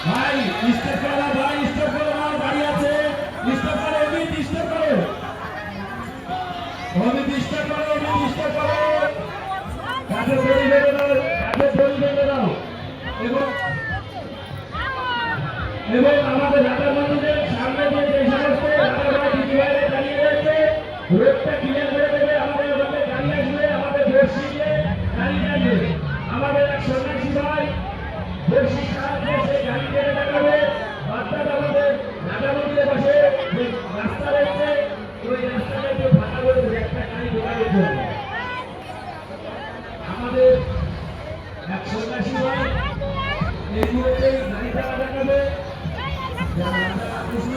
ভাই স্টপ করো, ভাই স্টপ করো, দাঁড়িয়ে আছে স্টপ করো, অমিত স্টপ করো, অমিত স্টপ করো, অমিত স্টপ করো, কাছে দড়ি বেঁধে দাও, কাছে দড়ি বেঁধে দাও। এবং এবং আমাদের ঢাকার মানুষদের সামনে দিয়ে যে সমস্ত ঢাকার ভাই দিদি ভাইরা দাঁড়িয়ে রয়েছে, রোডটা ক্লিয়ার করে দেবে। আমাদের ওখানে গাড়ি আসবে, আমাদের বর্ষি দিয়ে গাড়ি আসবে। আমাদের এক সন্ন্যাসী ভাই বর্ষির সাহায্যে সেই গাড়ি টেনে দেখাবে, অর্থাৎ আমাদের ঢাকা মন্দিরের পাশে যে রাস্তা রয়েছে ওই রাস্তাটা একটু ফাঁকা করে একটা গাড়ি ঢোকানোর জন্য আমাদের এক সন্ন্যাসী ভাই এই মুহূর্তে গাড়িটা দেখাবে। কৃষ্ণ